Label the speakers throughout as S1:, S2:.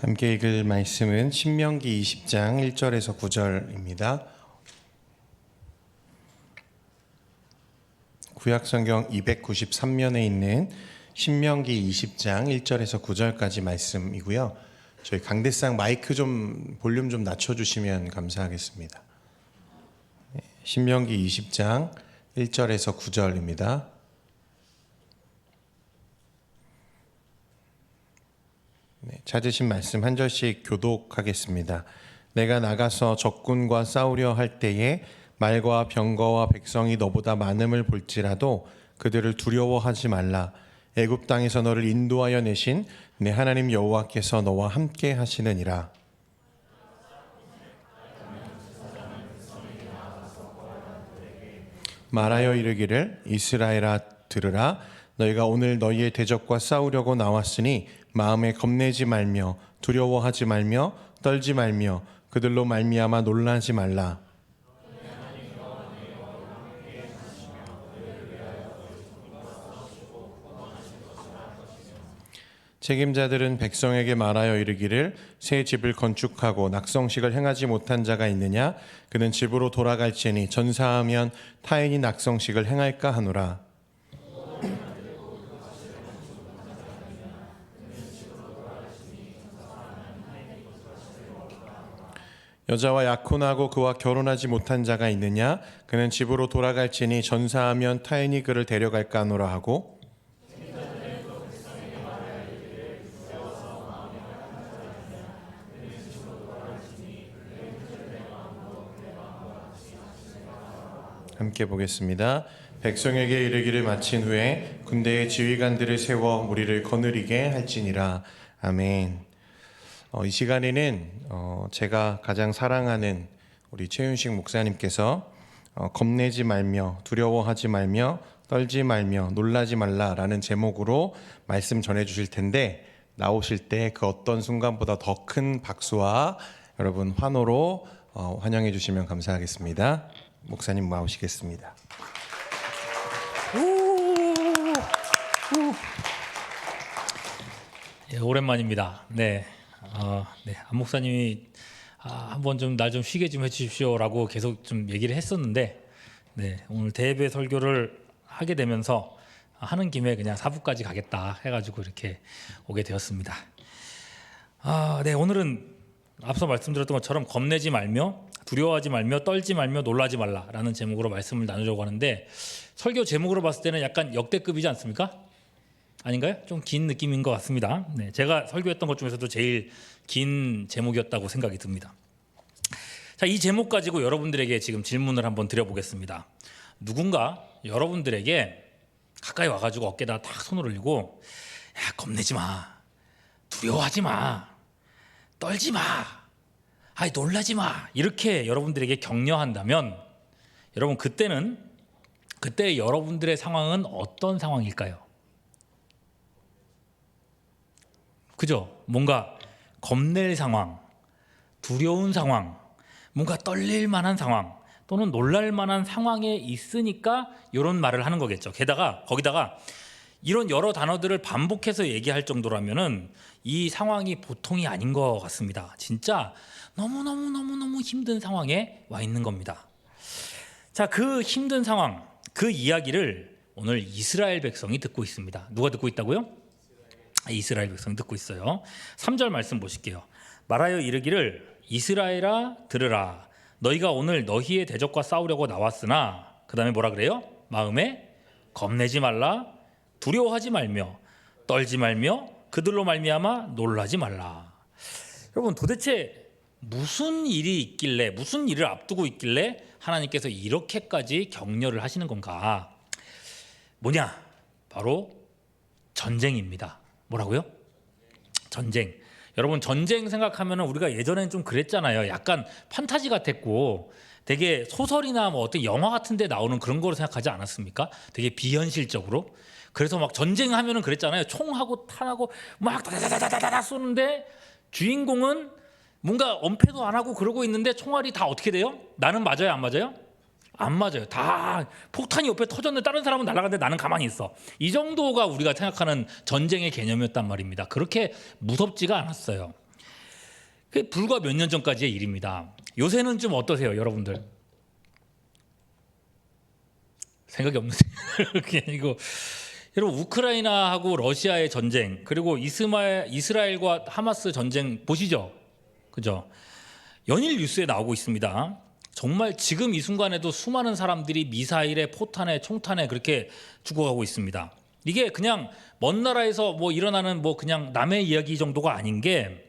S1: 함께 읽을 말씀은 신명기 20장 1절에서 9절입니다. 구약성경 293면에 있는 신명기 20장 1절에서 9절까지 말씀이고요. 저희 강대상 마이크 좀 볼륨 좀 낮춰주시면 감사하겠습니다. 신명기 20장 1절에서 9절입니다. 찾으신 말씀 한 절씩 교독하겠습니다. 내가 나가서 적군과 싸우려 할 때에 말과 병거와 백성이 너보다 많음을 볼지라도 그들을 두려워하지 말라. 애굽 땅에서 너를 인도하여 내신 내 하나님 여호와께서 너와 함께 하시느니라. 말하여 이르기를 이스라엘아 들으라. 너희가 오늘 너희의 대적과 싸우려고 나왔으니 마음에 겁내지 말며 두려워하지 말며 떨지 말며 그들로 말미암아 놀라지 말라. 책임자들은 백성에게 말하여 이르기를 새 집을 건축하고 낙성식을 행하지 못한 자가 있느냐? 그는 집으로 돌아갈지니 전사하면 타인이 낙성식을 행할까 하노라. 여자와 약혼하고 그와 결혼하지 못한 자가 있느냐? 그는 집으로 돌아갈지니 전사하면 타인이 그를 데려갈까 하노라 하고, 함께 보겠습니다. 백성에게 이르기를 마친 후에 군대의 지휘관들을 세워 무리를 거느리게 할지니라. 아멘. 이 시간에는 제가 가장 사랑하는 우리 최윤식 목사님께서 겁내지 말며 두려워하지 말며 떨지 말며 놀라지 말라라는 제목으로 말씀 전해 주실 텐데, 나오실 때 그 어떤 순간보다 더 큰 박수와 여러분 환호로 환영해 주시면 감사하겠습니다. 목사님 나오시겠습니다.
S2: 예, 오랜만입니다. 네, 안 목사님이 한번 좀 날 좀 쉬게 좀 해주십시오라고 계속 좀 얘기를 했었는데, 네, 오늘 대예배 설교를 하게 되면서 하는 김에 그냥 사부까지 가겠다 해가지고 이렇게 오게 되었습니다. 네, 오늘은 앞서 말씀드렸던 것처럼 겁내지 말며 두려워하지 말며 떨지 말며 놀라지 말라라는 제목으로 말씀을 나누려고 하는데, 설교 제목으로 봤을 때는 약간 역대급이지 않습니까? 아닌가요? 좀 긴 느낌인 것 같습니다. 네, 제가 설교했던 것 중에서도 제일 긴 제목이었다고 생각이 듭니다. 자, 이 제목 가지고 여러분들에게 지금 질문을 한번 드려보겠습니다. 누군가 여러분들에게 가까이 와가지고 어깨에다 딱 손을 올리고, 야, 겁내지 마, 두려워하지 마, 떨지 마, 아이 놀라지 마, 이렇게 여러분들에게 격려한다면, 여러분 그때 여러분들의 상황은 어떤 상황일까요? 그죠? 뭔가 겁낼 상황, 두려운 상황, 뭔가 떨릴 만한 상황 또는 놀랄 만한 상황에 있으니까 이런 말을 하는 거겠죠. 게다가 거기다가 이런 여러 단어들을 반복해서 얘기할 정도라면은 이 상황이 보통이 아닌 것 같습니다. 진짜 너무 힘든 상황에 와 있는 겁니다. 자, 그 힘든 상황, 그 이야기를 오늘 이스라엘 백성이 듣고 있습니다. 누가 듣고 있다고요? 이스라엘 백성이 듣고 있어요. 3절 말씀 보실게요. 말하여 이르기를 이스라엘아 들으라. 너희가 오늘 너희의 대적과 싸우려고 나왔으나, 그 다음에 뭐라 그래요? 마음에 겁내지 말라, 두려워하지 말며 떨지 말며 그들로 말미암아 놀라지 말라. 여러분, 도대체 무슨 일이 있길래, 무슨 일을 앞두고 있길래 하나님께서 이렇게까지 격려를 하시는 건가? 뭐냐? 바로 전쟁입니다. 뭐라고요? 전쟁. 여러분, 전쟁 생각하면 우리가 예전엔 좀 그랬잖아요. 약간 판타지 같았고 되게 소설이나 뭐 어떤 영화 같은 데 나오는 그런 거로 생각하지 않았습니까? 되게 비현실적으로. 그래서 막 전쟁하면은 그랬잖아요. 총하고 탄하고 막 다다다다다다 쏘는데 주인공은 뭔가 엄폐도 안 하고 그러고 있는데 총알이 다 어떻게 돼요? 나는 맞아요, 안 맞아요? 안 맞아요. 다 폭탄이 옆에 터졌는데 다른 사람은 날아가는데 나는 가만히 있어. 이 정도가 우리가 생각하는 전쟁의 개념이었단 말입니다. 그렇게 무섭지가 않았어요. 그게 불과 몇 년 전까지의 일입니다. 요새는 좀 어떠세요, 여러분들? 생각이 없는데 그게 아니고, 여러분 우크라이나하고 러시아의 전쟁, 그리고 이스라엘과 하마스 전쟁 보시죠, 그죠? 연일 뉴스에 나오고 있습니다. 정말 지금 이 순간에도 수많은 사람들이 미사일에, 포탄에, 총탄에 그렇게 죽어가고 있습니다. 이게 그냥 먼 나라에서 뭐 일어나는 뭐 그냥 남의 이야기 정도가 아닌 게,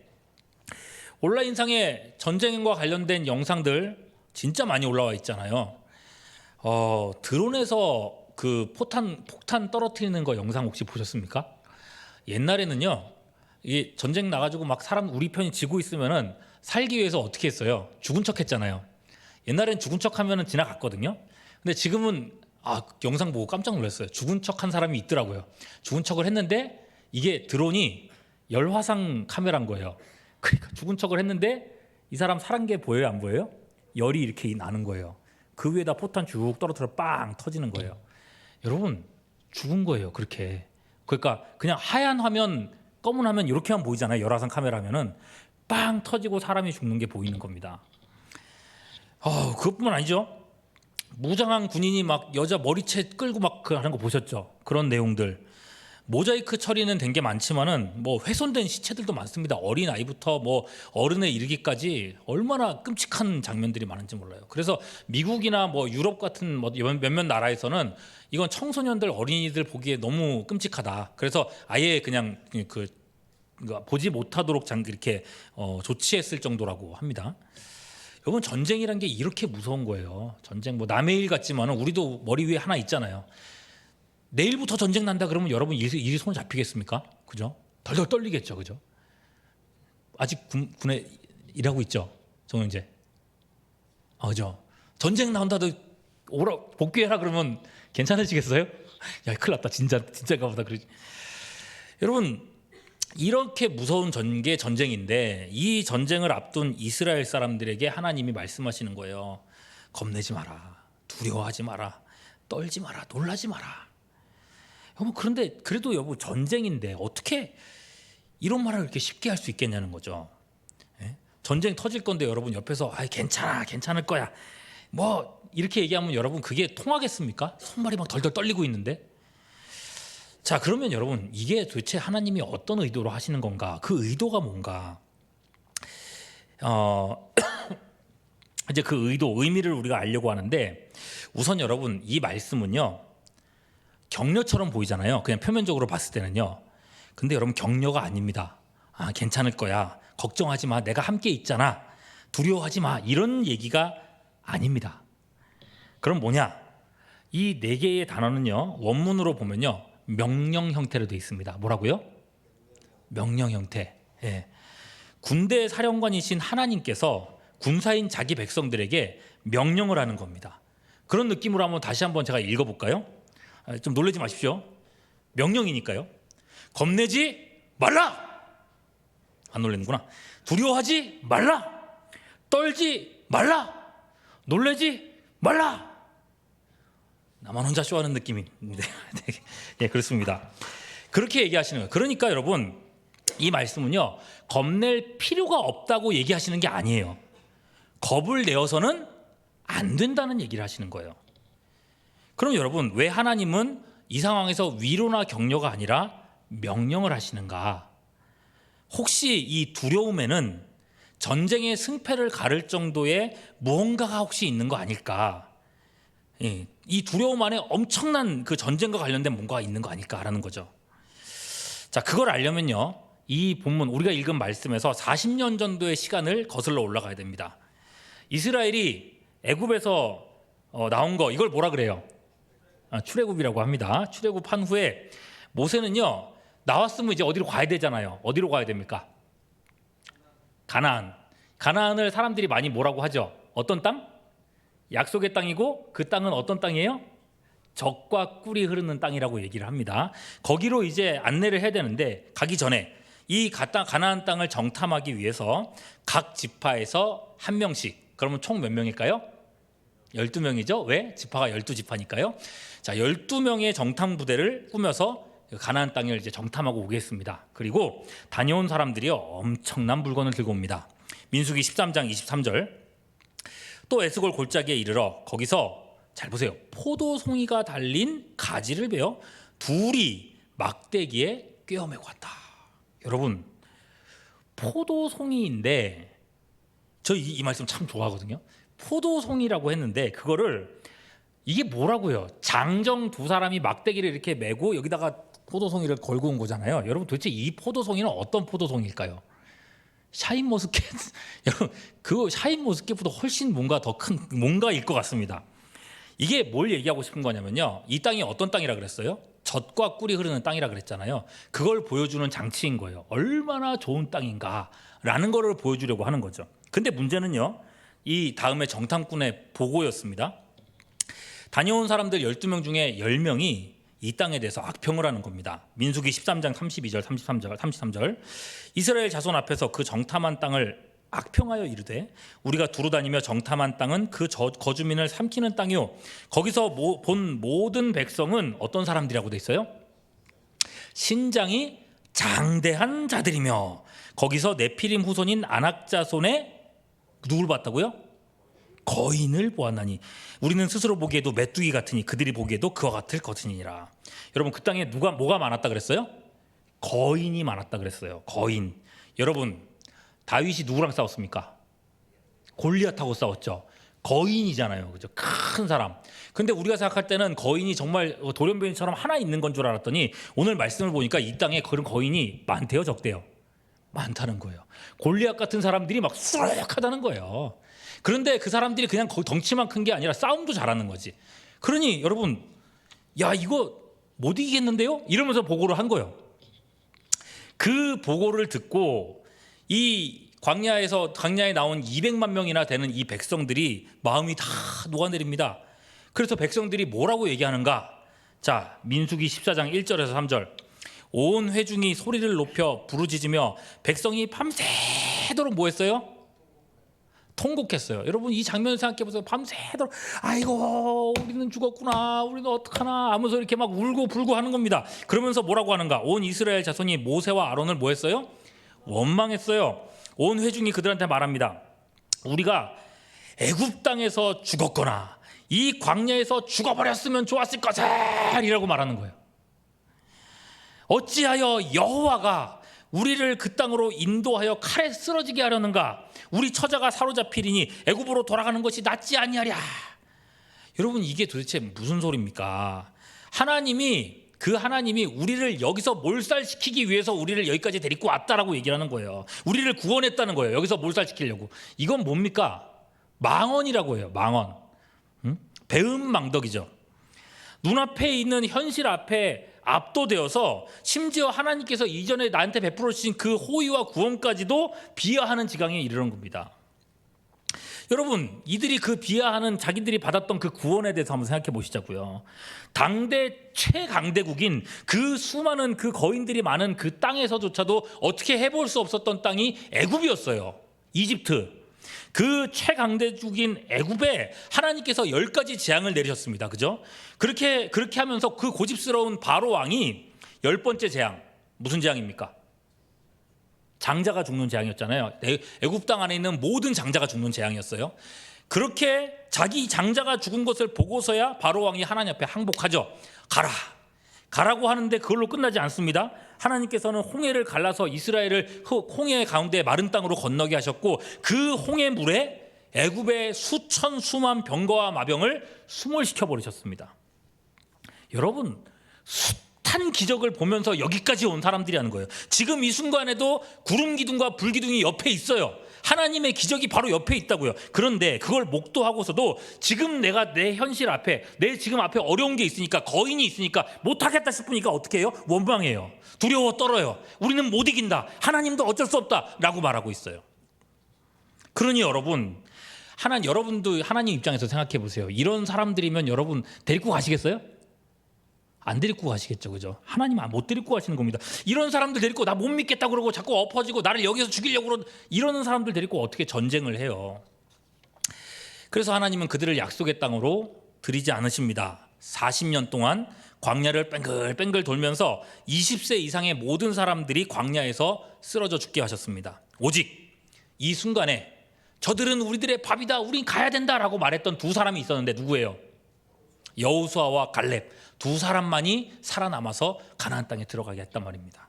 S2: 온라인상에 전쟁과 관련된 영상들 진짜 많이 올라와 있잖아요. 드론에서 그 폭탄 떨어뜨리는 거 영상 혹시 보셨습니까? 옛날에는요, 이게 전쟁 나가지고 막 사람 우리 편이 지고 있으면은 살기 위해서 어떻게 했어요? 죽은 척 했잖아요. 옛날엔 죽은 척 하면은 지나갔거든요. 근데 지금은 영상 보고 깜짝 놀랐어요. 죽은 척 한 사람이 있더라고요. 죽은 척을 했는데 이게 드론이 열화상 카메라인 거예요. 그러니까 죽은 척을 했는데 이 사람 살은 게 보여요, 안 보여요? 열이 이렇게 나는 거예요. 그 위에다 포탄 쭉 떨어뜨려 빵 터지는 거예요. 여러분, 죽은 거예요, 그렇게. 그러니까 그냥 하얀 화면, 검은 화면 이렇게만 보이잖아요. 열화상 카메라면은 빵 터지고 사람이 죽는 게 보이는 겁니다. 그것뿐만 아니죠. 무장한 군인이 막 여자 머리채 끌고 막 하는 거 보셨죠? 그런 내용들. 모자이크 처리는 된 게 많지만은 뭐 훼손된 시체들도 많습니다. 어린 아이부터 뭐 어른에 이르기까지 얼마나 끔찍한 장면들이 많은지 몰라요. 그래서 미국이나 뭐 유럽 같은 뭐 몇몇 나라에서는 이건 청소년들, 어린이들 보기에 너무 끔찍하다. 그래서 아예 그냥 그 보지 못하도록 이렇게 조치했을 정도라고 합니다. 여러분, 전쟁이란 게 이렇게 무서운 거예요. 전쟁 뭐 남의 일 같지만은 우리도 머리 위에 하나 있잖아요. 내일부터 전쟁 난다 그러면 여러분 일이 손 잡히겠습니까? 그죠? 덜덜 떨리겠죠, 그죠? 아직 군에 일하고 있죠, 정영재. 그죠? 전쟁 나온다도 복귀해라 그러면 괜찮으시겠어요? 야, 큰일 났다, 진짜인가 보다. 그러지. 여러분, 이렇게 무서운 전쟁인데 이 전쟁을 앞둔 이스라엘 사람들에게 하나님이 말씀하시는 거예요. 겁내지 마라, 두려워하지 마라, 떨지 마라, 놀라지 마라. 여러분, 그런데 그래도 여러분, 전쟁인데 어떻게 이런 말을 이렇게 쉽게 할 수 있겠냐는 거죠. 전쟁 터질 건데 여러분 옆에서 괜찮을 거야 뭐 이렇게 얘기하면 여러분 그게 통하겠습니까? 손발이 막 덜덜 떨리고 있는데. 자, 그러면 여러분, 이게 도대체 하나님이 어떤 의도로 하시는 건가? 그 의도가 뭔가? 이제 그 의미를 우리가 알려고 하는데, 우선 여러분, 이 말씀은요, 격려처럼 보이잖아요. 그냥 표면적으로 봤을 때는요. 근데 여러분, 격려가 아닙니다. 괜찮을 거야, 걱정하지 마, 내가 함께 있잖아, 두려워하지 마, 이런 얘기가 아닙니다. 그럼 뭐냐? 이 네 개의 단어는요, 원문으로 보면요, 명령 형태로 되어 있습니다. 뭐라고요? 명령 형태. 군대 사령관이신 하나님께서 군사인 자기 백성들에게 명령을 하는 겁니다. 그런 느낌으로 한번 다시 한번 제가 읽어볼까요? 좀 놀라지 마십시오. 명령이니까요. 겁내지 말라. 안 놀라는구나. 두려워하지 말라. 떨지 말라. 놀라지 말라. 나만 혼자 쇼하는 느낌인데. 네, 그렇습니다. 그렇게 얘기하시는 거예요. 그러니까 여러분, 이 말씀은요, 겁낼 필요가 없다고 얘기하시는 게 아니에요. 겁을 내어서는 안 된다는 얘기를 하시는 거예요. 그럼 여러분, 왜 하나님은 이 상황에서 위로나 격려가 아니라 명령을 하시는가? 혹시 이 두려움에는 전쟁의 승패를 가를 정도의 무언가가 혹시 있는 거 아닐까? 이 두려움 안에 엄청난 그 전쟁과 관련된 뭔가가 있는 거 아닐까라는 거죠. 자, 그걸 알려면요, 이 본문 우리가 읽은 말씀에서 40년 정도의 시간을 거슬러 올라가야 됩니다. 이스라엘이 애굽에서 나온 거, 이걸 뭐라 그래요? 출애굽이라고 합니다. 출애굽한 후에 모세는요, 나왔으면 이제 어디로 가야 되잖아요. 어디로 가야 됩니까? 가나안을 사람들이 많이 뭐라고 하죠? 어떤 땅? 약속의 땅이고, 그 땅은 어떤 땅이에요? 젖과 꿀이 흐르는 땅이라고 얘기를 합니다. 거기로 이제 안내를 해야 되는데, 가기 전에 이 가나안 땅을 정탐하기 위해서 각 지파에서 한 명씩, 그러면 총 몇 명일까요? 12명이죠. 왜? 지파가 12지파니까요. 자, 12명의 정탐 부대를 꾸며서 가나안 땅을 이제 정탐하고 오겠습니다. 그리고 다녀온 사람들이요, 엄청난 물건을 들고 옵니다. 민수기 13장 23절. 또 에스골 골짜기에 이르러 거기서 잘 보세요. 포도송이가 달린 가지를 베어 둘이 막대기에 꿰어매고 왔다. 여러분, 포도송이인데 저 이 말씀 참 좋아하거든요. 포도송이라고 했는데 그거를 이게 뭐라고요? 장정 두 사람이 막대기를 이렇게 메고 여기다가 포도송이를 걸고 온 거잖아요. 여러분, 도대체 이 포도송이는 어떤 포도송일까요? 샤인머스켓. 여러분, 그 샤인머스켓보다 훨씬 뭔가 더 큰 뭔가일 것 같습니다. 이게 뭘 얘기하고 싶은 거냐면요, 이 땅이 어떤 땅이라 그랬어요? 젖과 꿀이 흐르는 땅이라 그랬잖아요. 그걸 보여주는 장치인 거예요. 얼마나 좋은 땅인가라는 거를 보여주려고 하는 거죠. 근데 문제는요, 이 다음에 정탐꾼의 보고였습니다. 다녀온 사람들 12명 중에 10명이 이 땅에 대해서 악평을 하는 겁니다. 민수기 13장 32절 33절. 이스라엘 자손 앞에서 그 정탐한 땅을 악평하여 이르되 우리가 두루 다니며 정탐한 땅은 그 거주민을 삼키는 땅이요, 거기서 본 모든 백성은 어떤 사람들이라고 돼 있어요? 신장이 장대한 자들이며 거기서 네피림 후손인 아낙 자손의 누굴 봤다고요? 거인을 보았나니 우리는 스스로 보기에도 메뚜기 같으니 그들이 보기에도 그와 같을 것이니라. 여러분, 그 땅에 뭐가 많았다 그랬어요? 거인이 많았다 그랬어요. 거인. 여러분, 다윗이 누구랑 싸웠습니까? 골리앗하고 싸웠죠. 거인이잖아요, 그죠? 큰 사람. 근데 우리가 생각할 때는 거인이 정말 돌연변이처럼 하나 있는 건 줄 알았더니 오늘 말씀을 보니까 이 땅에 그런 거인이 많대요, 적대요? 많다는 거예요. 골리앗 같은 사람들이 막 수락하다는 거예요. 그런데 그 사람들이 그냥 덩치만 큰 게 아니라 싸움도 잘하는 거지. 그러니 여러분, 야, 이거 못 이기겠는데요? 이러면서 보고를 한 거예요. 그 보고를 듣고 이 광야에 나온 200만 명이나 되는 이 백성들이 마음이 다 녹아내립니다. 그래서 백성들이 뭐라고 얘기하는가? 자, 민수기 14장 1절에서 3절. 온 회중이 소리를 높여 부르짖으며 백성이 밤새도록 뭐 했어요? 통곡했어요. 여러분, 이 장면을 생각해 보세요. 밤새도록 아이고 우리는 죽었구나, 우리는 어떡하나 하면서 이렇게 막 울고 불고 하는 겁니다. 그러면서 뭐라고 하는가? 온 이스라엘 자손이 모세와 아론을 뭐 했어요? 원망했어요. 온 회중이 그들한테 말합니다. 우리가 애굽 땅에서 죽었거나 이 광야에서 죽어버렸으면 좋았을 것이라고 말하는 거예요. 어찌하여 여호와가 우리를 그 땅으로 인도하여 칼에 쓰러지게 하려는가? 우리 처자가 사로잡히리니 애굽으로 돌아가는 것이 낫지 아니하랴. 여러분, 이게 도대체 무슨 소리입니까? 하나님이 우리를 여기서 몰살시키기 위해서 우리를 여기까지 데리고 왔다라고 얘기를 하는 거예요. 우리를 구원했다는 거예요. 여기서 몰살시키려고. 이건 뭡니까? 망언이라고 해요. 망언. 배은망덕이죠. 눈앞에 있는 현실 앞에 압도되어서 심지어 하나님께서 이전에 나한테 베풀어 주신 그 호의와 구원까지도 비하하는 지경에 이르는 겁니다. 여러분, 이들이 그 비하하는 자기들이 받았던 그 구원에 대해서 한번 생각해 보시자고요. 당대 최강대국인 그 수많은 그 거인들이 많은 그 땅에서조차도 어떻게 해볼 수 없었던 땅이 애굽이었어요. 이집트. 그 최강대국인 애굽에 하나님께서 10가지 재앙을 내리셨습니다. 그죠? 그렇게 하면서 그 고집스러운 바로 왕이 10번째 재앙, 무슨 재앙입니까? 장자가 죽는 재앙이었잖아요. 애굽 땅 안에 있는 모든 장자가 죽는 재앙이었어요. 그렇게 자기 장자가 죽은 것을 보고서야 바로 왕이 하나님 앞에 항복하죠. 가라고 하는데 그걸로 끝나지 않습니다. 하나님께서는 홍해를 갈라서 이스라엘을 홍해 가운데 마른 땅으로 건너게 하셨고 그 홍해 물에 애굽의 수천 수만 병거와 마병을 수몰시켜 버리셨습니다. 여러분, 숱한 기적을 보면서 여기까지 온 사람들이라는 거예요. 지금 이 순간에도 구름 기둥과 불 기둥이 옆에 있어요. 하나님의 기적이 바로 옆에 있다고요. 그런데 그걸 목도하고서도 지금 내가 내 현실 앞에, 내 지금 앞에 어려운 게 있으니까, 거인이 있으니까 못하겠다 싶으니까 어떻게 해요? 원망해요. 두려워 떨어요. 우리는 못 이긴다. 하나님도 어쩔 수 없다 라고 말하고 있어요. 그러니 여러분도 하나님 입장에서 생각해 보세요. 이런 사람들이면 여러분 데리고 가시겠어요? 안 데리고 가시겠죠, 그죠? 하나님 못 데리고 가시는 겁니다. 이런 사람들 데리고 나 못 믿겠다 그러고 자꾸 엎어지고 나를 여기서 죽이려고 이러는 사람들 데리고 어떻게 전쟁을 해요? 그래서 하나님은 그들을 약속의 땅으로 들이지 않으십니다. 40년 동안 광야를 뺑글뺑글 돌면서 20세 이상의 모든 사람들이 광야에서 쓰러져 죽게 하셨습니다. 오직 이 순간에 저들은 우리들의 밥이다, 우린 가야 된다라고 말했던 두 사람이 있었는데 누구예요? 여호수아와 갈렙 두 사람만이 살아남아서 가나안 땅에 들어가게 했단 말입니다.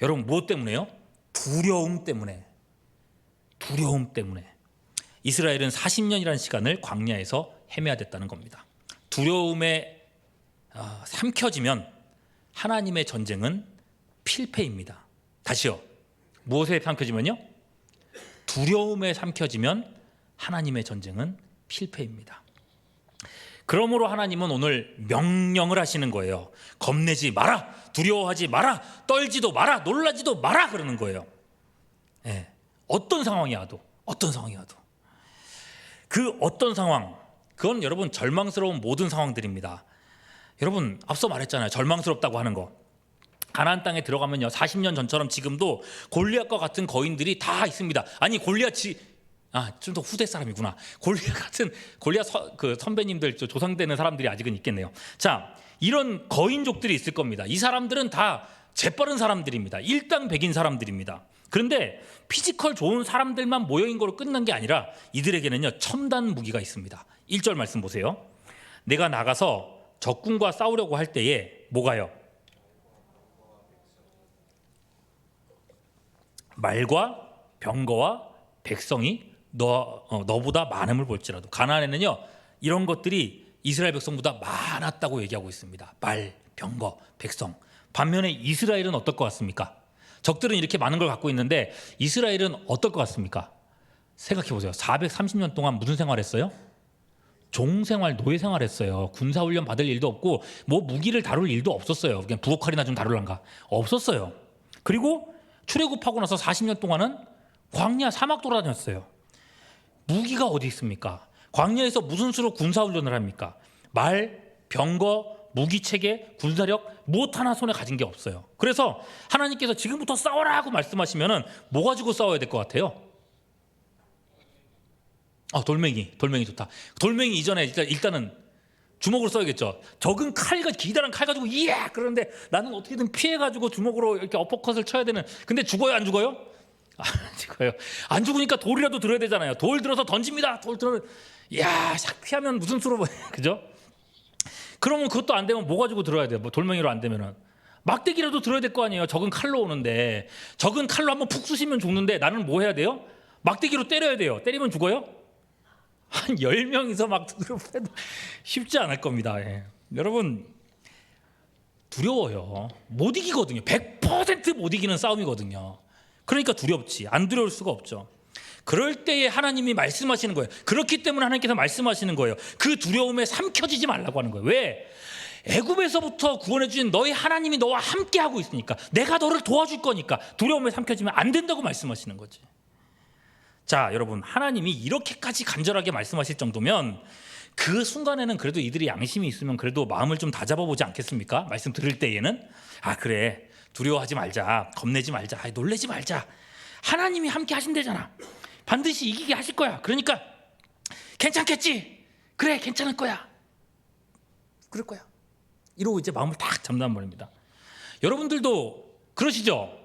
S2: 여러분 무엇 때문에요? 두려움 때문에. 두려움 때문에 이스라엘은 40년이라는 시간을 광야에서 헤매야 됐다는 겁니다. 두려움에 삼켜지면 하나님의 전쟁은 필패입니다. 다시요. 무엇에 삼켜지면요? 두려움에 삼켜지면 하나님의 전쟁은 필패입니다. 그러므로 하나님은 오늘 명령을 하시는 거예요. 겁내지 마라, 두려워하지 마라, 떨지도 마라, 놀라지도 마라 그러는 거예요. 네. 어떤 상황이 와도, 어떤 상황이 와도. 그 어떤 상황, 그건 여러분 절망스러운 모든 상황들입니다. 여러분 앞서 말했잖아요. 절망스럽다고 하는 거. 가나안 땅에 들어가면요, 40년 전처럼 지금도 골리앗과 같은 거인들이 다 있습니다. 아니 골리앗이 좀 더 후대 사람이구나. 골리앗 그 선배님들 조상되는 사람들이 아직은 있겠네요. 자, 이런 거인족들이 있을 겁니다. 이 사람들은 다 재빠른 사람들입니다. 일당백인 사람들입니다. 그런데 피지컬 좋은 사람들만 모여인 거로 끝난 게 아니라 이들에게는요 첨단 무기가 있습니다. 1절 말씀 보세요. 내가 나가서 적군과 싸우려고 할 때에 뭐가요? 말과 병거와 백성이 너보다 많음을 볼지라도. 가나안에는요 이런 것들이 이스라엘 백성보다 많았다고 얘기하고 있습니다. 말, 병거, 백성. 반면에 이스라엘은 어떨 것 같습니까? 적들은 이렇게 많은 걸 갖고 있는데 이스라엘은 어떨 것 같습니까? 생각해 보세요. 430년 동안 무슨 생활했어요? 종생활, 노예생활했어요. 군사훈련 받을 일도 없고 뭐 무기를 다룰 일도 없었어요. 그냥 부엌칼이나 좀 다룰란가? 없었어요. 그리고 출애굽하고 나서 40년 동안은 광야 사막 돌아다녔어요. 무기가 어디 있습니까? 광야에서 무슨 수로 군사훈련을 합니까? 말, 병거, 무기체계, 군사력 무엇 하나 손에 가진 게 없어요. 그래서 하나님께서 지금부터 싸워라 하고 말씀하시면은 뭐 가지고 싸워야 될 것 같아요? 돌멩이 좋다. 돌멩이 이전에 일단은 주먹으로 써야겠죠. 적은 기다란 칼 가지고 이야 그러는데 나는 어떻게든 피해가지고 주먹으로 이렇게 어퍼컷을 쳐야 되는. 근데 죽어요, 안 죽어요? 안 죽어요. 안 죽으니까 돌이라도 들어야 되잖아요. 돌 들어서 던집니다. 돌 들어, 야, 샥 피하면 무슨 수로 그죠? 그러면 그것도 안 되면 뭐 가지고 들어야 돼요? 뭐 돌멩이로 안 되면은 막대기라도 들어야 될 거 아니에요. 적은 칼로 오는데, 적은 칼로 한번 푹 쑤시면 죽는데 나는 뭐 해야 돼요? 막대기로 때려야 돼요. 때리면 죽어요? 한 10명이서 막 해도 쉽지 않을 겁니다. 예. 여러분 두려워요. 못 이기거든요. 100% 못 이기는 싸움이거든요. 그러니까 두렵지. 안 두려울 수가 없죠. 그럴 때에 하나님이 말씀하시는 거예요. 그렇기 때문에 하나님께서 말씀하시는 거예요. 그 두려움에 삼켜지지 말라고 하는 거예요. 왜? 애굽에서부터 구원해 주신 너희 하나님이 너와 함께 하고 있으니까, 내가 너를 도와줄 거니까 두려움에 삼켜지면 안 된다고 말씀하시는 거지. 자, 여러분, 하나님이 이렇게까지 간절하게 말씀하실 정도면 그 순간에는 그래도 이들이 양심이 있으면 그래도 마음을 좀 다잡아 보지 않겠습니까? 말씀 들을 때에는 그래, 두려워하지 말자, 겁내지 말자, 놀래지 말자. 하나님이 함께 하신대잖아. 반드시 이기게 하실 거야. 그러니까 괜찮겠지? 그래, 괜찮을 거야. 그럴 거야. 이러고 이제 마음을 딱 잡는단 말입니다. 여러분들도 그러시죠?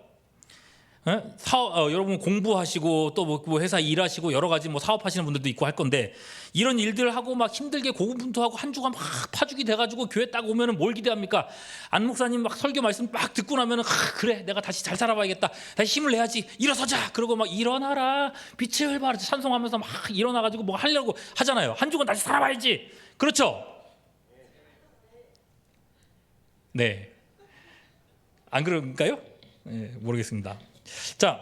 S2: 여러분 공부하시고 또 뭐 회사 일하시고 여러 가지 뭐 사업하시는 분들도 있고 할 건데, 이런 일들 하고 막 힘들게 고군분투하고 한 주가 막 파죽이 돼가지고 교회 딱 오면은 뭘 기대합니까? 안 목사님 막 설교 말씀 막 듣고 나면은 그래, 내가 다시 잘 살아봐야겠다, 다시 힘을 내야지, 일어서자. 그러고 막 일어나라, 빛을 발하 찬송하면서 막 일어나가지고 뭐 하려고 하잖아요. 한 주간 다시 살아봐야지. 그렇죠? 네, 안 그런가요? 네, 모르겠습니다. 자,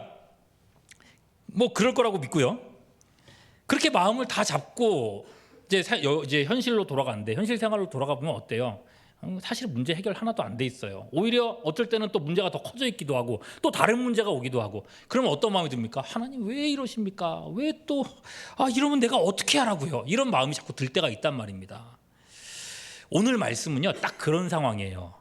S2: 뭐 그럴 거라고 믿고요. 그렇게 마음을 다 잡고 이제 현실로 돌아가는데, 현실 생활로 돌아가 보면 어때요? 사실 문제 해결 하나도 안 돼 있어요. 오히려 어쩔 때는 또 문제가 더 커져 있기도 하고 또 다른 문제가 오기도 하고. 그러면 어떤 마음이 듭니까? 하나님 왜 이러십니까? 왜 또 이러면 내가 어떻게 하라고요? 이런 마음이 자꾸 들 때가 있단 말입니다. 오늘 말씀은요 딱 그런 상황이에요.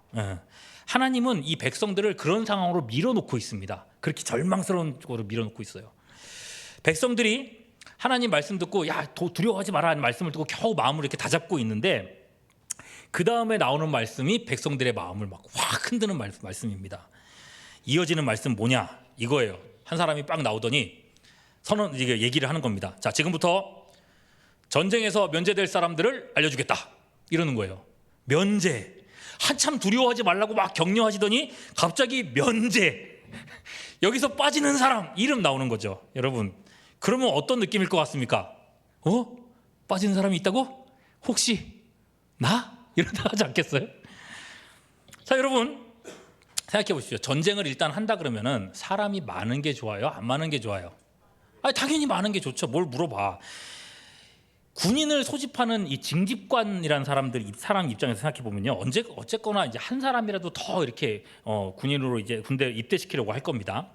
S2: 하나님은 이 백성들을 그런 상황으로 밀어놓고 있습니다. 그렇게 절망스러운 쪽으로 밀어놓고 있어요. 백성들이 하나님 말씀 듣고 두려워하지 마라 하는 말씀을 듣고 겨우 마음을 이렇게 다잡고 있는데, 그 다음에 나오는 말씀이 백성들의 마음을 막 확 흔드는 말씀입니다. 이어지는 말씀 뭐냐? 이거예요. 한 사람이 빡 나오더니 선언 이게 얘기를 하는 겁니다. 자, 지금부터 전쟁에서 면제될 사람들을 알려주겠다 이러는 거예요. 면제. 한참 두려워하지 말라고 막 격려하시더니 갑자기 면제. 여기서 빠지는 사람 이름 나오는 거죠. 여러분, 그러면 어떤 느낌일 것 같습니까? 빠지는 사람이 있다고? 혹시 나? 이러다 하지 않겠어요? 자, 여러분 생각해 보십시오. 전쟁을 일단 한다 그러면은 사람이 많은 게 좋아요? 안 많은 게 좋아요? 아니, 당연히 많은 게 좋죠. 뭘 물어봐. 군인을 소집하는 이 징집관이라는 사람 입장에서 생각해 보면요, 어쨌거나 이제 한 사람이라도 더 이렇게 군인으로 이제 군대 입대시키려고 할 겁니다.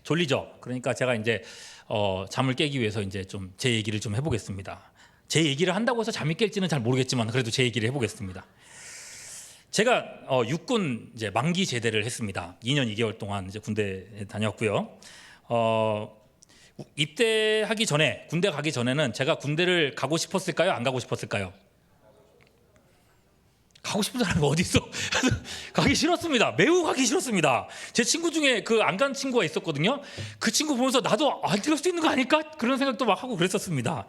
S2: 졸리죠. 그러니까 제가 이제 잠을 깨기 위해서 이제 좀 제 얘기를 좀 해보겠습니다. 제 얘기를 한다고 해서 잠이 깰지는 잘 모르겠지만 그래도 제 얘기를 해보겠습니다. 제가 육군 이제 만기 제대를 했습니다. 2년 2개월 동안 이제 군대에 다녔고요. 입대하기 전에, 군대 가기 전에는 제가 군대를 가고 싶었을까요? 안 가고 싶었을까요? 가고 싶은 사람이 어디 있어? 가기 싫었습니다. 매우 가기 싫었습니다. 제 친구 중에 그 안 간 친구가 있었거든요. 그 친구 보면서 나도 안 갈 수 있는 거 아닐까? 그런 생각도 막 하고 그랬었습니다.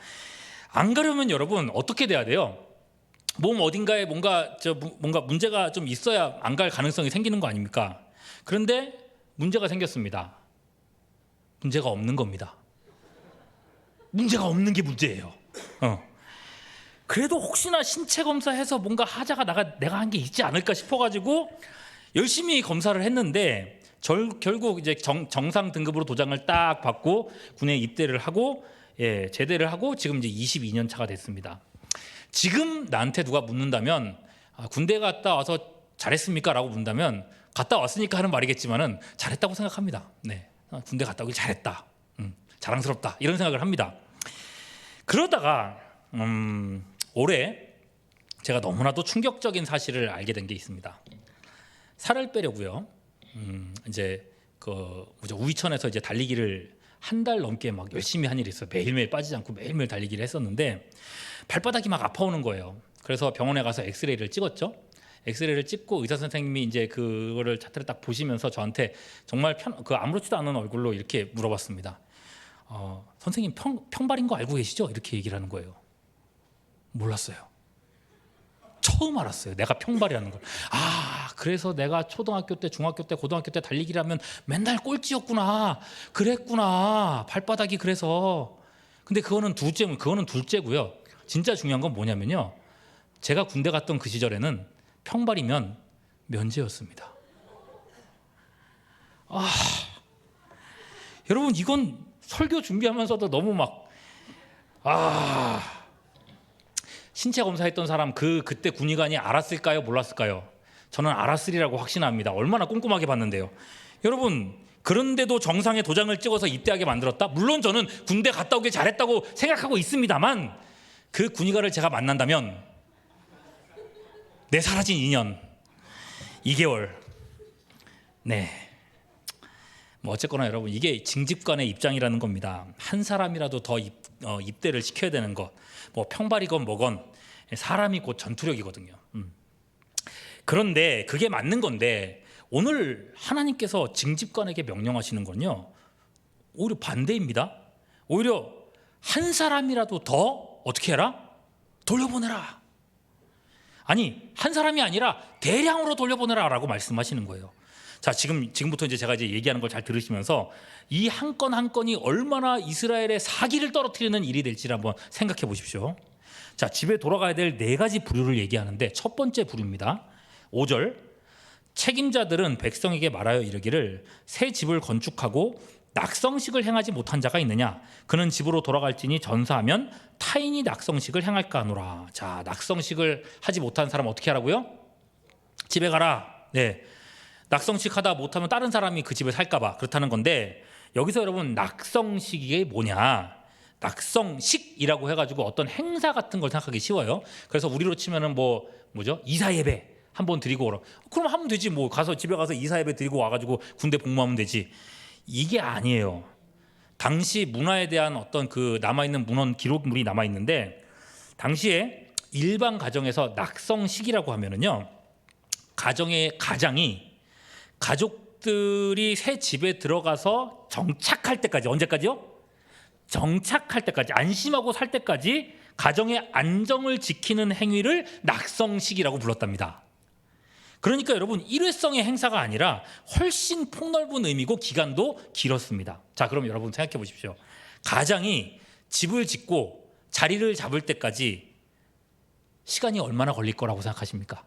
S2: 안 가려면 여러분 어떻게 돼야 돼요? 몸 어딘가에 뭔가 문제가 좀 있어야 안 갈 가능성이 생기는 거 아닙니까? 그런데 문제가 생겼습니다. 문제가 없는 겁니다. 문제가 없는 게 문제예요. 그래도 혹시나 신체 검사해서 뭔가 하자가 내가 한 게 있지 않을까 싶어가지고 열심히 검사를 했는데 결국 이제 정상 등급으로 도장을 딱 받고 군에 입대를 하고 제대를 하고 지금 이제 22년 차가 됐습니다. 지금 나한테 누가 묻는다면 군대 갔다 와서 잘했습니까? 라고 묻는다면 갔다 왔으니까 하는 말이겠지만은 잘했다고 생각합니다. 네, 군대 갔다 오길 잘했다. 자랑스럽다. 이런 생각을 합니다. 그러다가 올해 제가 너무나도 충격적인 사실을 알게 된 게 있습니다. 살을 빼려고요. 이제 우이천에서 이제 달리기를 한 달 넘게 막 열심히 한 일이 있어요. 매일매일 빠지지 않고 매일매일 달리기를 했었는데 발바닥이 막 아파오는 거예요. 그래서 병원에 가서 엑스레이를 찍었죠. 엑스레이를 찍고 의사 선생님이 이제 그거를 차트를 딱 보시면서 저한테 정말 아무렇지도 않은 얼굴로 이렇게 물어봤습니다. 선생님 평발인 거 알고 계시죠? 이렇게 얘기를 하는 거예요. 몰랐어요. 처음 알았어요. 내가 평발이라는 걸. 그래서 내가 초등학교 때, 중학교 때, 고등학교 때 달리기를 하면 맨날 꼴찌였구나. 그랬구나. 발바닥이 그래서. 근데 그거는 둘째고요. 진짜 중요한 건 뭐냐면요. 제가 군대 갔던 그 시절에는 평발이면 면제였습니다. 여러분, 이건 설교 준비하면서도 너무 신체 검사했던 사람 그때 군의관이 알았을까요? 몰랐을까요? 저는 알았으리라고 확신합니다. 얼마나 꼼꼼하게 봤는데요. 여러분, 그런데도 정상에 도장을 찍어서 입대하게 만들었다? 물론 저는 군대 갔다 오길 잘했다고 생각하고 있습니다만 그 군의관을 제가 만난다면 내 사라진 2년 2개월 어쨌거나 여러분, 이게 징집관의 입장이라는 겁니다. 한 사람이라도 더 입대를 시켜야 되는 것, 평발이건 뭐건 사람이 곧 전투력이거든요. 그런데 그게 맞는 건데 오늘 하나님께서 징집관에게 명령하시는 건요, 오히려 반대입니다. 오히려 한 사람이라도 더 어떻게 해라? 돌려보내라. 아니, 한 사람이 아니라 대량으로 돌려보내라라고 말씀하시는 거예요. 자, 지금부터 이제 제가 얘기하는 걸 잘 들으시면서 이 한 건 한 건이 얼마나 이스라엘의 사기를 떨어뜨리는 일이 될지를 한번 생각해 보십시오. 자, 집에 돌아가야 될 4가지 부류를 얘기하는데 첫 번째 부류입니다. 5절, 책임자들은 백성에게 말하여 이르기를 새 집을 건축하고 낙성식을 행하지 못한 자가 있느냐? 그는 집으로 돌아갈지니 전사하면 타인이 낙성식을 행할까 하노라. 자, 낙성식을 하지 못한 사람 어떻게 하라고요? 집에 가라. 네, 낙성식 하다 못하면 다른 사람이 그 집에 살까 봐 그렇다는 건데, 여기서 여러분 낙성식이 뭐냐? 낙성식이라고 해가지고 어떤 행사 같은 걸 생각하기 쉬워요. 그래서 우리로 치면은 뭐죠? 이사예배 한번 드리고 오라. 그럼 하면 되지. 가서 집에 가서 이사예배 드리고 와가지고 군대 복무하면 되지. 이게 아니에요. 당시 문화에 대한 어떤 그 남아있는 문헌 기록물이 남아있는데, 당시에 일반 가정에서 낙성식이라고 하면은요, 가정의 가장이 가족들이 새 집에 들어가서 정착할 때까지, 언제까지요? 정착할 때까지, 안심하고 살 때까지 가정의 안정을 지키는 행위를 낙성식이라고 불렀답니다. 그러니까 여러분, 일회성의 행사가 아니라 훨씬 폭넓은 의미고 기간도 길었습니다. 자, 그럼 여러분 생각해 보십시오. 가장이 집을 짓고 자리를 잡을 때까지 시간이 얼마나 걸릴 거라고 생각하십니까?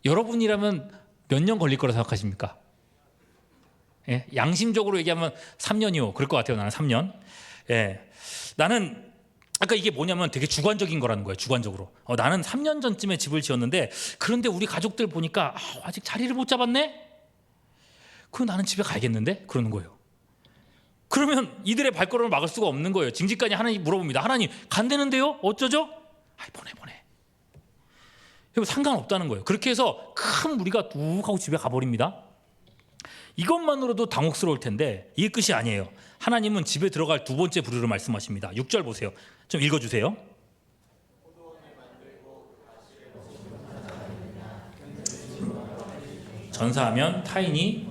S2: 여러분이라면 몇 년 걸릴 거라고 생각하십니까? 예, 양심적으로 얘기하면 3년이요. 그럴 것 같아요. 나는 3년. 예, 나는 아까 이게 뭐냐면 되게 주관적인 거라는 거예요. 주관적으로. 나는 3년 전쯤에 집을 지었는데 그런데 우리 가족들 보니까 아직 자리를 못 잡았네? 그럼 나는 집에 가야겠는데? 그러는 거예요. 그러면 이들의 발걸음을 막을 수가 없는 거예요. 징집간이 하나님 물어봅니다. 하나님 간대는데요? 어쩌죠? 보내. 이거 상관없다는 거예요. 그렇게 해서 큰 무리가 뚝 하고 집에 가버립니다. 이것만으로도 당혹스러울 텐데 이게 끝이 아니에요. 하나님은 집에 들어갈 두 번째 부류를 말씀하십니다. 6절 보세요. 좀 읽어주세요. 전사하면 타인이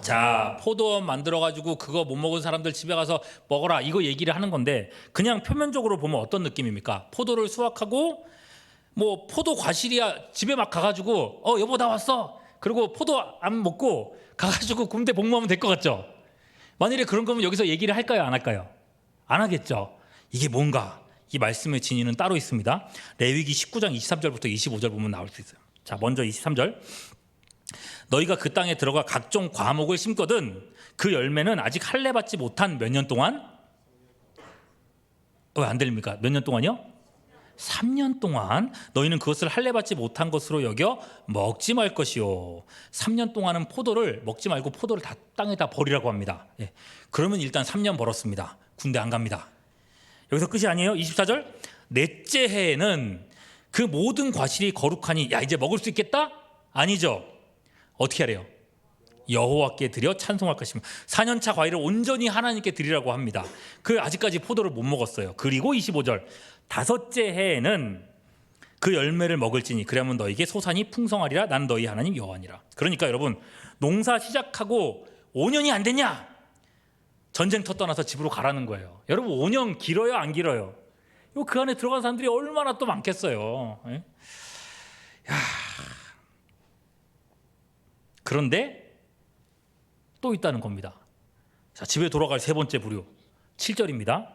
S2: 자, 포도원 만들어가지고 그거 못 먹은 사람들 집에 가서 먹어라 이거 얘기를 하는 건데 그냥 표면적으로 보면 어떤 느낌입니까? 포도를 수확하고 뭐 포도 과실이야 집에 막 가가지고 여보 나 왔어 그리고 포도 안 먹고 가가지고 군대 복무하면 될 것 같죠? 만일에 그런 거면 여기서 얘기를 할까요 안 할까요? 안 하겠죠. 이게 뭔가 이 말씀의 진위는 따로 있습니다. 레위기 19장 23절부터 25절 보면 나올 수 있어요. 자, 먼저 23절 너희가 그 땅에 들어가 각종 과목을 심거든 그 열매는 아직 할례 받지 못한 몇 년 동안 왜 안 들립니까? 몇 년 동안이요? 3년 동안 너희는 그것을 할례 받지 못한 것으로 여겨 먹지 말 것이요. 3년 동안은 포도를 먹지 말고 포도를 다 땅에다 버리라고 합니다. 예. 그러면 일단 3년 벌었습니다. 군대 안 갑니다. 여기서 끝이 아니에요. 24절 넷째 해에는 그 모든 과실이 거룩하니 야 이제 먹을 수 있겠다? 아니죠. 어떻게 하래요? 여호와께 드려 찬송할 것이며 4년차 과일을 온전히 하나님께 드리라고 합니다. 그 아직까지 포도를 못 먹었어요. 그리고 25절 다섯째 해에는 그 열매를 먹을지니 그러면 너희에게 소산이 풍성하리라 난 너희 하나님 여호와니라. 그러니까 여러분 농사 시작하고 5년이 안 됐냐? 전쟁터 떠나서 집으로 가라는 거예요. 여러분 5년 길어요 안 길어요? 그 안에 들어간 사람들이 얼마나 또 많겠어요. 예? 야. 그런데 또 있다는 겁니다. 자, 집에 돌아갈 세 번째 부류 7절입니다.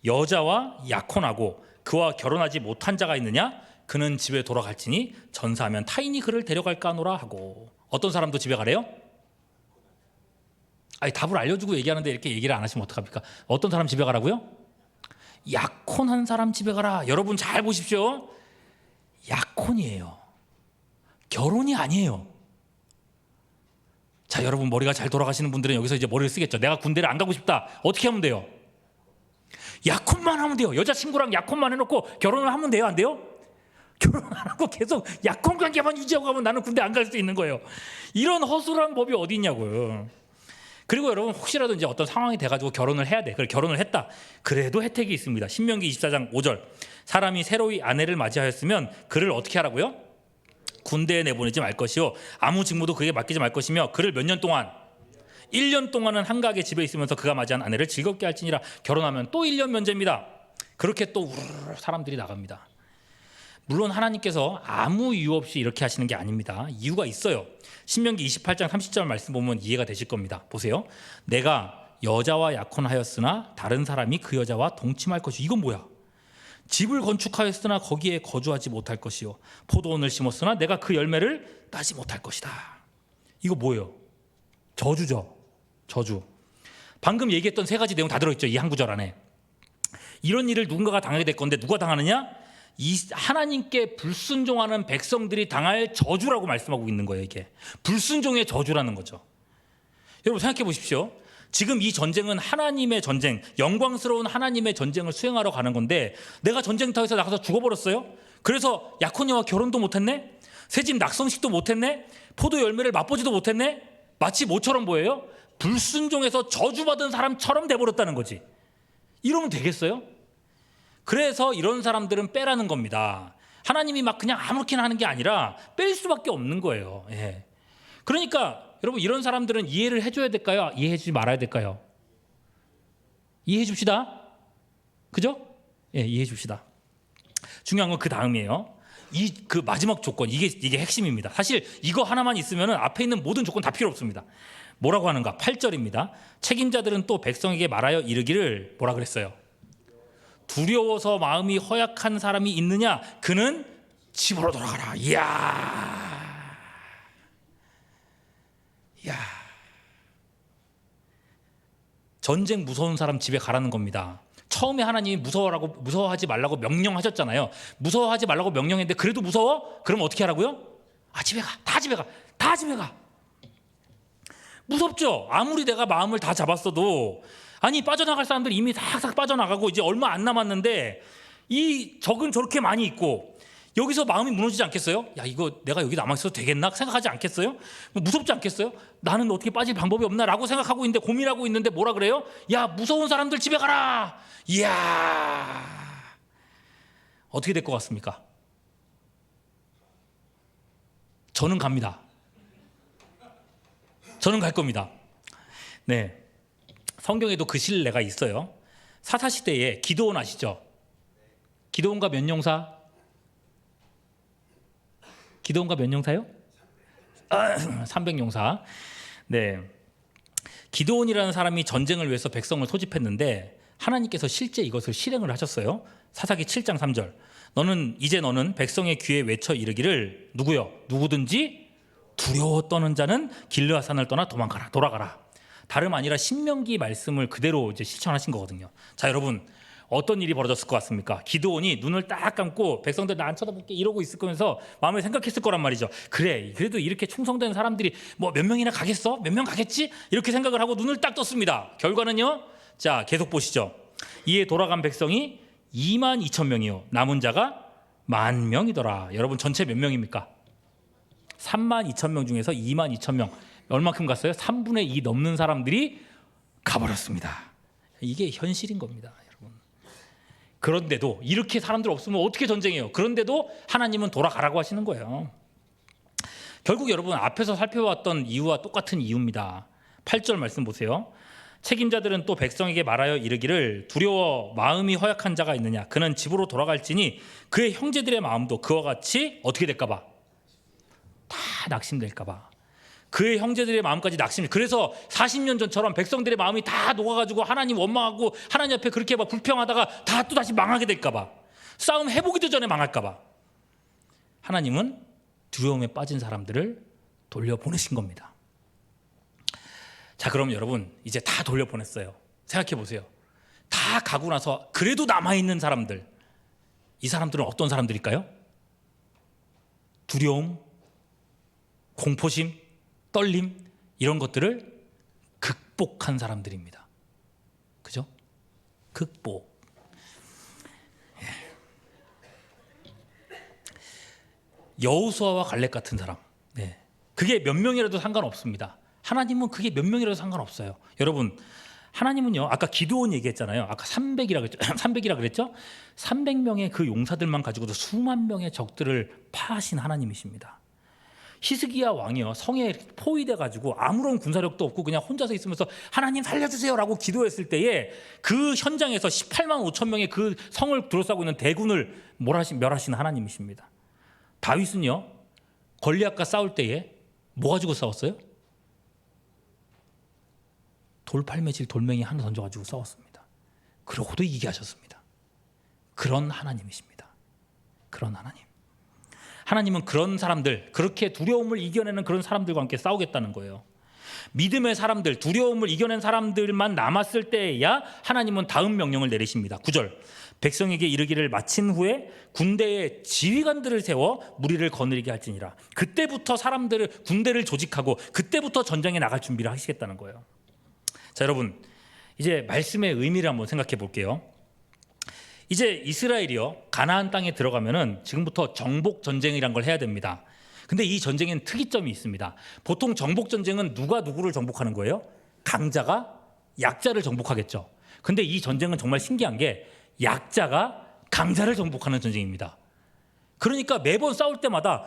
S2: 여자와 약혼하고 그와 결혼하지 못한 자가 있느냐? 그는 집에 돌아갈지니 전사하면 타인이 그를 데려갈까 하노라 하고. 어떤 사람도 집에 가래요? 답을 알려주고 얘기하는데 이렇게 얘기를 안 하시면 어떡합니까? 어떤 사람 집에 가라고요? 약혼한 사람 집에 가라. 여러분 잘 보십시오. 약혼이에요. 결혼이 아니에요. 자, 여러분 머리가 잘 돌아가시는 분들은 여기서 이제 머리를 쓰겠죠. 내가 군대를 안 가고 싶다. 어떻게 하면 돼요? 약혼만 하면 돼요. 여자친구랑 약혼만 해놓고 결혼을 하면 돼요? 안 돼요? 결혼 안 하고 계속 약혼 관계만 유지하고 가면 나는 군대 안 갈 수 있는 거예요. 이런 허술한 법이 어디 있냐고요. 그리고 여러분 혹시라도 이제 어떤 상황이 돼가지고 결혼을 해야 돼. 그래 결혼을 했다. 그래도 혜택이 있습니다. 신명기 24장 5절 사람이 새로이 아내를 맞이하였으면 그를 어떻게 하라고요? 군대에 내보내지 말 것이요 아무 직무도 그에게 맡기지 말 것이며 그를 몇 년 동안 1년 동안은 한가하게 집에 있으면서 그가 맞이한 아내를 즐겁게 할지니라. 결혼하면 또 1년 면제입니다. 그렇게 또 우르르 사람들이 나갑니다. 물론 하나님께서 아무 이유 없이 이렇게 하시는 게 아닙니다. 이유가 있어요. 신명기 28장 30절 말씀 보면 이해가 되실 겁니다. 보세요. 내가 여자와 약혼하였으나 다른 사람이 그 여자와 동침할 것이. 이건 뭐야? 집을 건축하였으나 거기에 거주하지 못할 것이요 포도원을 심었으나 내가 그 열매를 따지 못할 것이다. 이거 뭐예요? 저주죠. 저주. 방금 얘기했던 세 가지 내용 다 들어있죠. 이 한 구절 안에. 이런 일을 누군가가 당하게 될 건데 누가 당하느냐? 이 하나님께 불순종하는 백성들이 당할 저주라고 말씀하고 있는 거예요. 이게 불순종의 저주라는 거죠. 여러분 생각해 보십시오. 지금 이 전쟁은 하나님의 전쟁, 영광스러운 하나님의 전쟁을 수행하러 가는 건데 내가 전쟁터에서 나가서 죽어버렸어요. 그래서 약혼녀와 결혼도 못했네, 새집 낙성식도 못했네, 포도 열매를 맛보지도 못했네. 마치 뭐처럼 보여요? 불순종해서 저주받은 사람처럼 돼버렸다는 거지. 이러면 되겠어요? 그래서 이런 사람들은 빼라는 겁니다. 하나님이 막 그냥 아무렇게나 하는 게 아니라 뺄 수밖에 없는 거예요. 예. 그러니까 여러분 이런 사람들은 이해를 해줘야 될까요? 이해해주지 말아야 될까요? 이해해 줍시다. 그죠? 예, 이해해 줍시다. 중요한 건 그 다음이에요. 그 마지막 조건, 이게 핵심입니다. 사실 이거 하나만 있으면 앞에 있는 모든 조건 다 필요 없습니다. 뭐라고 하는가? 8절입니다. 책임자들은 또 백성에게 말하여 이르기를 뭐라 그랬어요? 두려워서 마음이 허약한 사람이 있느냐? 그는 집으로 돌아가라. 이야. 전쟁 무서운 사람 집에 가라는 겁니다. 처음에 하나님이 무서워하지 말라고 명령하셨잖아요. 무서워하지 말라고 명령했는데 그래도 무서워? 그럼 어떻게 하라고요? 집에 가. 다 집에 가. 다 집에 가. 무섭죠? 아무리 내가 마음을 다 잡았어도 아니 빠져나갈 사람들 이미 싹싹 빠져나가고 이제 얼마 안 남았는데 이 적은 저렇게 많이 있고 여기서 마음이 무너지지 않겠어요? 야, 이거 내가 여기 남아있어도 되겠나? 생각하지 않겠어요? 무섭지 않겠어요? 나는 어떻게 빠질 방법이 없나? 라고 생각하고 있는데 고민하고 있는데 뭐라 그래요? 야, 무서운 사람들 집에 가라. 이야, 어떻게 될 것 같습니까? 저는 갑니다. 저는 갈 겁니다. 네, 성경에도 그 신뢰가 있어요. 사사시대에 기드온 아시죠? 기드온과 몇 용사? 기드온과 몇 용사요? 300용사. 네, 기드온이라는 사람이 전쟁을 위해서 백성을 소집했는데 하나님께서 실제 이것을 실행을 하셨어요. 사사기 7장 3절. 너는 백성의 귀에 외쳐 이르기를 누구요? 누구든지 두려워 떠는 자는 길르앗산을 떠나 돌아가라. 다름 아니라 신명기 말씀을 그대로 이제 실천하신 거거든요. 자, 여러분 어떤 일이 벌어졌을 것 같습니까? 기드온이 눈을 딱 감고 백성들 나 안 쳐다볼게 이러고 있을 거면서 마음에 생각했을 거란 말이죠. 그래, 그래도 이렇게 충성된 사람들이 뭐 몇 명이나 가겠어? 몇 명 가겠지? 이렇게 생각을 하고 눈을 딱 떴습니다. 결과는요. 자, 계속 보시죠. 이에 돌아간 백성이 22,000명이요. 남은 자가 10,000명이더라. 여러분 전체 몇 명입니까? 32,000명 중에서 22,000명. 얼마큼 갔어요? 3분의 2 넘는 사람들이 가버렸습니다. 이게 현실인 겁니다. 그런데도 이렇게 사람들 없으면 어떻게 전쟁해요? 그런데도 하나님은 돌아가라고 하시는 거예요. 결국 여러분 앞에서 살펴봤던 이유와 똑같은 이유입니다. 8절 말씀 보세요. 책임자들은 또 백성에게 말하여 이르기를 두려워 마음이 허약한 자가 있느냐? 그는 집으로 돌아갈지니 그의 형제들의 마음도 그와 같이 어떻게 될까 봐? 다 낙심될까 봐. 그의 형제들의 마음까지 낙심. 그래서 40년 전처럼 백성들의 마음이 다 녹아가지고 하나님 원망하고 하나님 앞에 그렇게 막 불평하다가 다 또 다시 망하게 될까 봐. 싸움 해보기도 전에 망할까 봐. 하나님은 두려움에 빠진 사람들을 돌려보내신 겁니다. 자, 그럼 여러분 이제 다 돌려보냈어요. 생각해 보세요. 다 가고 나서 그래도 남아있는 사람들, 이 사람들은 어떤 사람들일까요? 두려움, 공포심, 떨림, 이런 것들을 극복한 사람들입니다. 그죠? 극복. 여호수아와 갈렙 같은 사람. 네. 그게 몇 명이라도 상관없습니다. 하나님은 그게 몇 명이라도 상관없어요. 여러분, 하나님은요, 아까 기드온 얘기했잖아요. 아까 300이라 그랬죠? 300명의 그 용사들만 가지고도 수만 명의 적들을 파하신 하나님이십니다. 히스기야 왕이요, 성에 포위돼 가지고 아무런 군사력도 없고 그냥 혼자서 있으면서 하나님 살려주세요라고 기도했을 때에 그 현장에서 18만 5천 명의 그 성을 둘러싸고 있는 대군을 멸하신 하나님이십니다. 다윗은요, 골리앗과 싸울 때에 뭐 가지고 싸웠어요? 돌팔매질 돌멩이 하나 던져가지고 싸웠습니다. 그러고도 이기게 하셨습니다. 그런 하나님이십니다. 그런 하나님. 하나님은 그런 사람들, 그렇게 두려움을 이겨내는 그런 사람들과 함께 싸우겠다는 거예요. 믿음의 사람들, 두려움을 이겨낸 사람들만 남았을 때에야 하나님은 다음 명령을 내리십니다. 9절. 백성에게 이르기를 마친 후에 군대의 지휘관들을 세워 무리를 거느리게 할지니라. 그때부터 군대를 조직하고 그때부터 전쟁에 나갈 준비를 하시겠다는 거예요. 자, 여러분 이제 말씀의 의미를 한번 생각해 볼게요. 이제 이스라엘이요, 가나안 땅에 들어가면은 지금부터 정복 전쟁이란 걸 해야 됩니다. 근데 이 전쟁에는 특이점이 있습니다. 보통 정복 전쟁은 누가 누구를 정복하는 거예요? 강자가 약자를 정복하겠죠. 근데 이 전쟁은 정말 신기한 게 약자가 강자를 정복하는 전쟁입니다. 그러니까 매번 싸울 때마다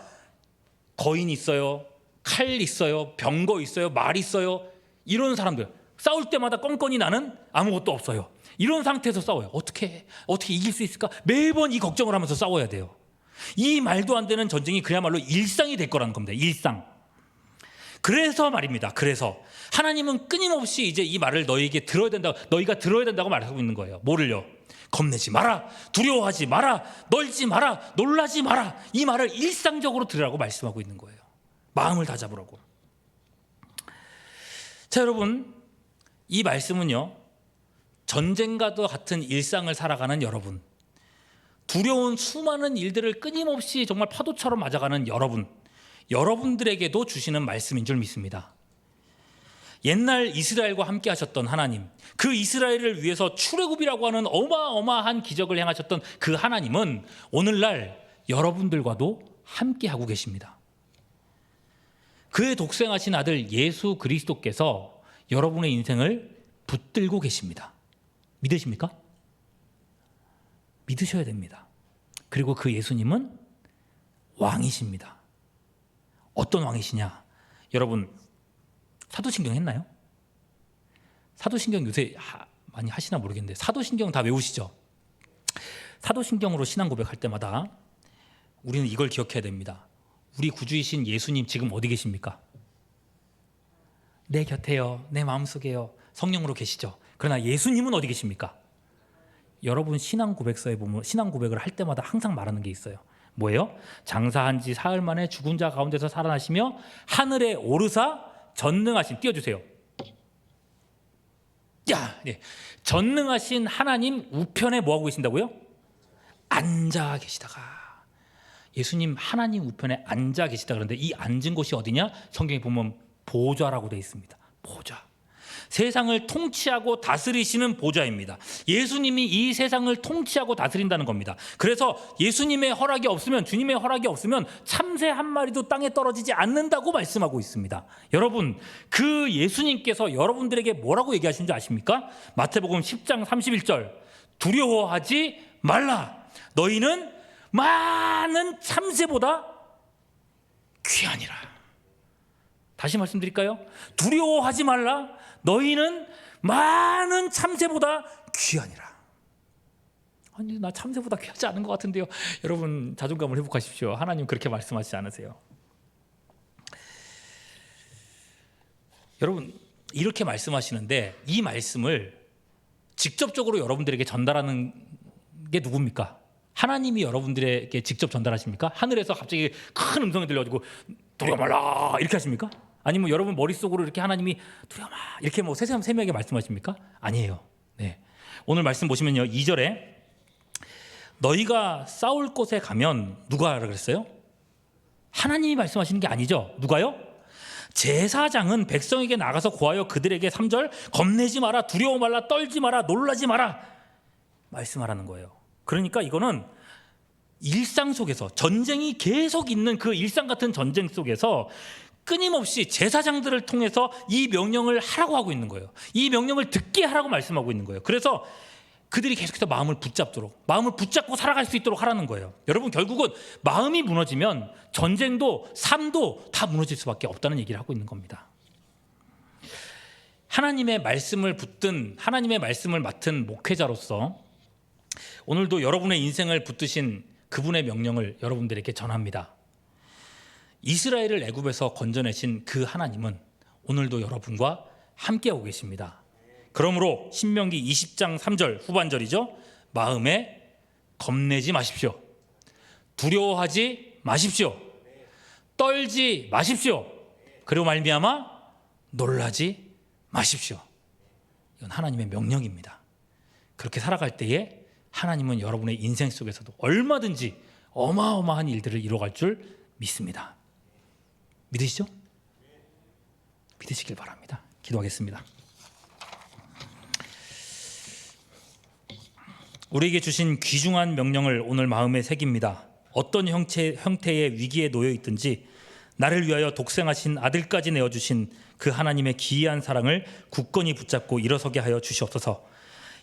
S2: 거인이 있어요, 칼 있어요, 병거 있어요, 말 있어요. 이런 사람들 싸울 때마다 껌껌이 나는 아무것도 없어요. 이런 상태에서 싸워요. 어떻게 이길 수 있을까? 매번 이 걱정을 하면서 싸워야 돼요. 이 말도 안 되는 전쟁이 그야말로 일상이 될 거라는 겁니다. 일상. 그래서 말입니다. 그래서 하나님은 끊임없이 이제 이 말을 너희가 들어야 된다고 말하고 있는 거예요. 뭐를요? 겁내지 마라, 두려워하지 마라, 떨지 마라, 놀라지 마라. 이 말을 일상적으로 들으라고 말씀하고 있는 거예요. 마음을 다잡으라고. 자, 여러분, 이 말씀은요, 전쟁과도 같은 일상을 살아가는 여러분, 두려운 수많은 일들을 끊임없이 정말 파도처럼 맞아가는 여러분들에게도 주시는 말씀인 줄 믿습니다. 옛날 이스라엘과 함께 하셨던 하나님, 그 이스라엘을 위해서 출애굽이라고 하는 어마어마한 기적을 행하셨던 그 하나님은 오늘날 여러분들과도 함께 하고 계십니다. 그의 독생하신 아들 예수 그리스도께서 여러분의 인생을 붙들고 계십니다. 믿으십니까? 믿으셔야 됩니다. 그리고 그 예수님은 왕이십니다. 어떤 왕이시냐? 여러분, 사도신경 했나요? 사도신경 요새 많이 하시나 모르겠는데 사도신경 다 외우시죠? 사도신경으로 신앙 고백할 때마다 우리는 이걸 기억해야 됩니다. 우리 구주이신 예수님 지금 어디 계십니까? 내 곁에요. 내 마음속에요. 성령으로 계시죠? 그러나 예수님은 어디 계십니까? 여러분 신앙 고백서에 보면 신앙 고백을 할 때마다 항상 말하는 게 있어요. 뭐예요? 장사한 지 사흘 만에 죽은 자 가운데서 살아나시며 하늘에 오르사 전능하신, 띄워주세요. 네. 전능하신 하나님 우편에 뭐하고 계신다고요? 앉아 계시다가. 예수님 하나님 우편에 앉아 계시다 그러는데 이 앉은 곳이 어디냐? 성경에 보면 보좌라고 되어 있습니다. 보좌. 세상을 통치하고 다스리시는 보좌입니다. 예수님이 이 세상을 통치하고 다스린다는 겁니다. 그래서 예수님의 허락이 없으면, 주님의 허락이 없으면 참새 한 마리도 땅에 떨어지지 않는다고 말씀하고 있습니다. 여러분, 그 예수님께서 여러분들에게 뭐라고 얘기하신 줄 아십니까? 마태복음 10장 31절, 두려워하지 말라. 너희는 많은 참새보다 귀하니라. 다시 말씀드릴까요? 두려워하지 말라. 너희는 많은 참새보다 귀하니라. 아니, 나 참새보다 귀하지 않은 것 같은데요. 여러분, 자존감을 회복하십시오. 하나님 그렇게 말씀하시지 않으세요. 여러분, 이렇게 말씀하시는데 이 말씀을 직접적으로 여러분들에게 전달하는 게 누굽니까? 하나님이 여러분들에게 직접 전달하십니까? 하늘에서 갑자기 큰 음성이 들려가지고 두려워 말라 이렇게 하십니까? 아니면 여러분 머릿속으로 이렇게 하나님이 두려워 마 이렇게 뭐 세세하게 말씀하십니까? 아니에요. 네. 오늘 말씀 보시면요, 2절에 너희가 싸울 곳에 가면 누가 그랬어요? 하나님이 말씀하시는 게 아니죠. 누가요? 제사장은 백성에게 나가서 고하여 그들에게 3절 겁내지 마라, 두려워 말라, 떨지 마라, 놀라지 마라 말씀하라는 거예요. 그러니까 이거는 일상 속에서, 전쟁이 계속 있는 그 일상 같은 전쟁 속에서 끊임없이 제사장들을 통해서 이 명령을 하라고 하고 있는 거예요. 이 명령을 듣게 하라고 말씀하고 있는 거예요. 그래서 그들이 계속해서 마음을 붙잡고 살아갈 수 있도록 하라는 거예요. 여러분, 결국은 마음이 무너지면 전쟁도 삶도 다 무너질 수밖에 없다는 얘기를 하고 있는 겁니다. 하나님의 말씀을 붙든 하나님의 말씀을 맡은 목회자로서 오늘도 여러분의 인생을 붙드신 그분의 명령을 여러분들에게 전합니다. 이스라엘을 애굽에서 건져내신 그 하나님은 오늘도 여러분과 함께하고 계십니다. 그러므로 신명기 20장 3절 후반절이죠. 마음에 겁내지 마십시오. 두려워하지 마십시오. 떨지 마십시오. 그리고 말미암아 놀라지 마십시오. 이건 하나님의 명령입니다. 그렇게 살아갈 때에 하나님은 여러분의 인생 속에서도 얼마든지 어마어마한 일들을 이뤄갈 줄 믿습니다. 믿으시죠? 믿으시길 바랍니다. 기도하겠습니다. 우리에게 주신 귀중한 명령을 오늘 마음에 새깁니다. 어떤 형태의 위기에 놓여 있든지 나를 위하여 독생하신 아들까지 내어주신 그 하나님의 기이한 사랑을 굳건히 붙잡고 일어서게 하여 주시옵소서.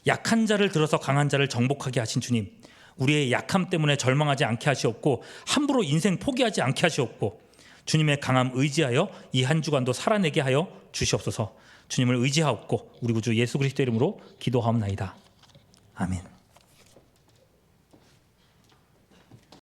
S2: 약한 자를 들어서 강한 자를 정복하게 하신 주님, 우리의 약함 때문에 절망하지 않게 하시옵고 함부로 인생 포기하지 않게 하시옵고 주님의 강함 의지하여 이 한 주간도 살아내게 하여 주시옵소서. 주님을 의지하옵고 우리 구주 예수 그리스도 이름으로 기도하옵나이다. 아멘.